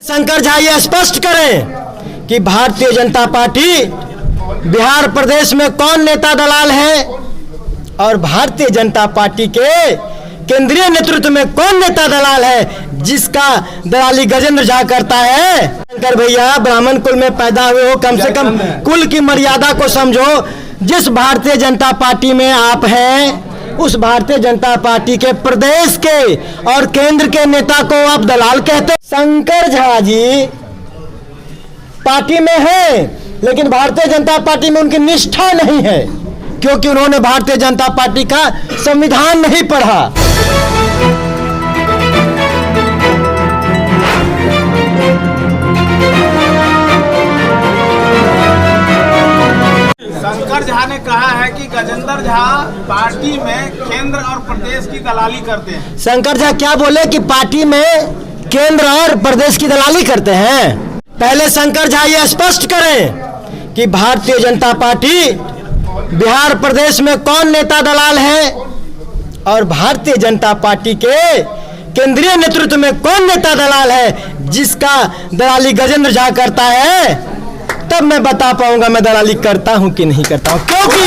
शंकर झा ये स्पष्ट करें कि भारतीय जनता पार्टी बिहार प्रदेश में कौन नेता दलाल है और भारतीय जनता पार्टी के केंद्रीय नेतृत्व में कौन नेता दलाल है जिसका दलाली गजेंद्र झा करता है। शंकर भैया ब्राह्मण कुल में पैदा हुए हो, कम से कम कुल की मर्यादा को समझो। जिस भारतीय जनता पार्टी में आप हैं उस भारतीय जनता पार्टी के प्रदेश के और केंद्र के नेता को आप दलाल कहते हैं। शंकर झा जी पार्टी में है लेकिन भारतीय जनता पार्टी में उनकी निष्ठा नहीं है क्योंकि उन्होंने भारतीय जनता पार्टी का संविधान नहीं पढ़ा। शंकर झा ने कहा है कि गजेंद्र झा पार्टी में केंद्र और प्रदेश की दलाली करते हैं। शंकर झा क्या बोले कि पार्टी में केंद्र और प्रदेश की दलाली करते हैं। पहले शंकर झा ये स्पष्ट करें कि भारतीय जनता पार्टी बिहार प्रदेश में कौन नेता दलाल है और भारतीय जनता पार्टी के केंद्रीय नेतृत्व में कौन नेता दलाल है जिसका दलाली गजेंद्र झा करता है, तब मैं बता पाऊंगा मैं दलाली करता हूं कि नहीं करता हूं। क्योंकि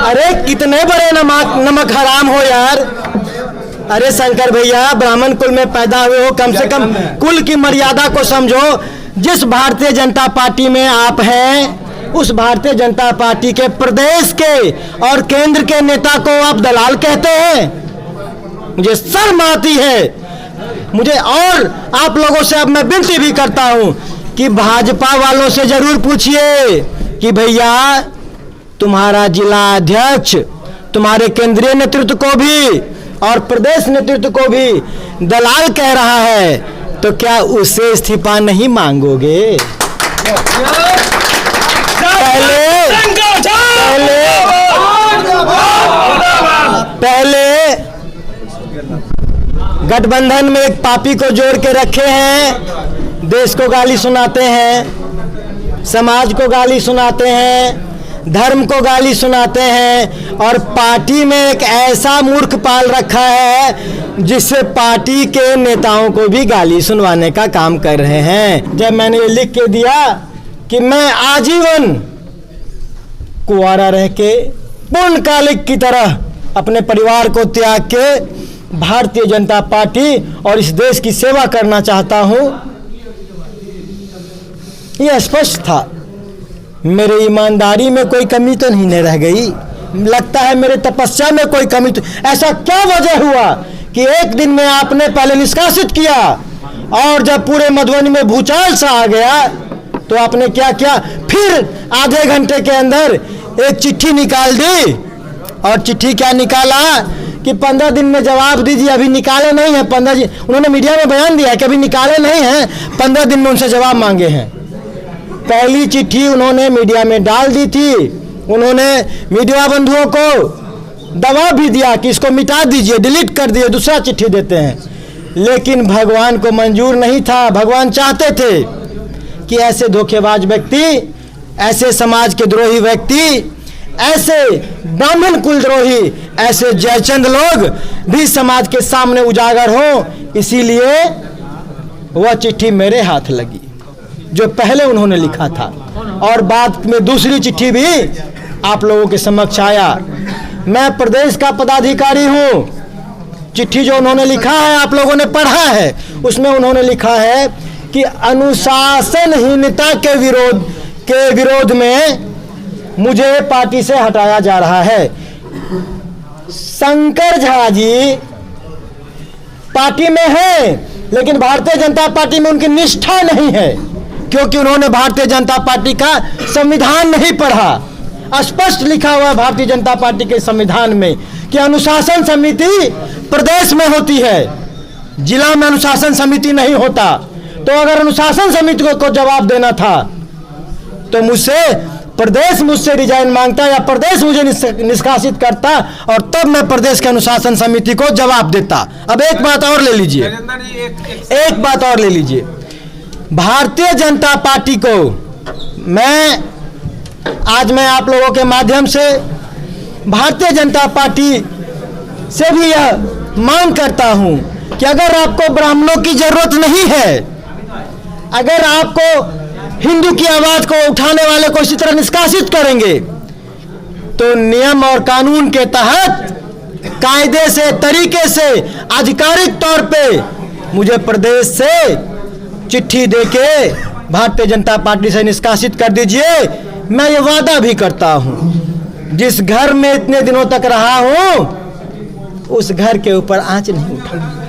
अरे कितने बड़े नमक हराम हो यार। अरे शंकर भैया ब्राह्मण कुल में पैदा हुए हो, कम से कम कुल की मर्यादा को समझो। जिस भारतीय जनता पार्टी में आप हैं उस भारतीय जनता पार्टी के प्रदेश के और केंद्र के नेता को आप दलाल कहते हैं। मुझे शर्म आती है। मुझे और आप लोगों से अब मैं विनती भी करता हूं कि भाजपा वालों से जरूर पूछिए कि भैया तुम्हारा जिला अध्यक्ष तुम्हारे केंद्रीय नेतृत्व को भी और प्रदेश नेतृत्व को भी दलाल कह रहा है तो क्या उससे इस्तीफा नहीं मांगोगे? पहले गठबंधन में एक पापी को जोड़ के रखे हैं, देश को गाली सुनाते हैं, समाज को गाली सुनाते हैं, धर्म को गाली सुनाते हैं और पार्टी में एक ऐसा मूर्ख पाल रखा है जिससे पार्टी के नेताओं को भी गाली सुनवाने का काम कर रहे हैं। जब मैंने ये लिख के दिया कि मैं आजीवन कुंवारा रह के पूर्णकालिक की तरह अपने परिवार को त्याग के भारतीय जनता पार्टी और इस देश की सेवा करना चाहता हूं, यह स्पष्ट था। मेरे ईमानदारी में कोई कमी तो नहीं रह गई। लगता है मेरे तपस्या में कोई कमी तो, ऐसा क्या वजह हुआ कि एक दिन में आपने पहले निष्कासित किया और जब पूरे मधुबनी में भूचाल सा आ गया तो आपने क्या किया, फिर आधे घंटे के अंदर एक चिट्ठी निकाल दी और चिट्ठी क्या निकाला कि 15 दिन में जवाब दीजिए। अभी निकाले नहीं है 15 दिन, उन्होंने मीडिया में बयान दिया है कि अभी निकाले नहीं हैं, 15 दिन में उनसे जवाब मांगे हैं। पहली चिट्ठी उन्होंने मीडिया में डाल दी थी, उन्होंने मीडिया बंधुओं को दबाव भी दिया कि इसको मिटा दीजिए, डिलीट कर दिए, दूसरा चिट्ठी देते हैं। लेकिन भगवान को मंजूर नहीं था। भगवान चाहते थे कि ऐसे धोखेबाज व्यक्ति, ऐसे समाज के द्रोही व्यक्ति, ऐसे ब्राह्मण कुलद्रोही, ऐसे जयचंद लोग भी समाज के सामने उजागर हो। इसीलिए वह चिट्ठी मेरे हाथ लगी जो पहले उन्होंने लिखा था और बाद में दूसरी चिट्ठी भी आप लोगों के समक्ष आया। मैं प्रदेश का पदाधिकारी हूं। चिट्ठी जो उन्होंने लिखा है आप लोगों ने पढ़ा है, उसमें उन्होंने लिखा है कि अनुशासनहीनता के विरोध में मुझे पार्टी से हटाया जा रहा है। शंकर झा जी पार्टी में है लेकिन भारतीय जनता पार्टी में उनकी निष्ठा नहीं है क्योंकि उन्होंने भारतीय जनता पार्टी का संविधान नहीं पढ़ा। स्पष्ट लिखा हुआ है भारतीय जनता पार्टी के संविधान में कि अनुशासन समिति प्रदेश में होती है, जिला में अनुशासन समिति नहीं होता। तो अगर अनुशासन समिति को जवाब देना था तो प्रदेश मुझसे रिजाइन मांगता या प्रदेश मुझे निष्कासित करता और तब मैं प्रदेश के अनुशासन समिति को जवाब देता। अब एक बात और ले लीजिए, एक बात और ले लीजिए। भारतीय जनता पार्टी को आज मैं आप लोगों के माध्यम से भारतीय जनता पार्टी से भी यह मांग करता हूं कि अगर आपको ब्राह्मणों की जरूरत नहीं है, अगर आपको हिंदू की आवाज को उठाने वाले को इसी तरह निष्कासित करेंगे, तो नियम और कानून के तहत कायदे से, तरीके से, आधिकारिक तौर पे मुझे प्रदेश से चिट्ठी देके भारतीय जनता पार्टी से निष्कासित कर दीजिए। मैं ये वादा भी करता हूं, जिस घर में इतने दिनों तक रहा हूं उस घर के ऊपर आंच नहीं उठा।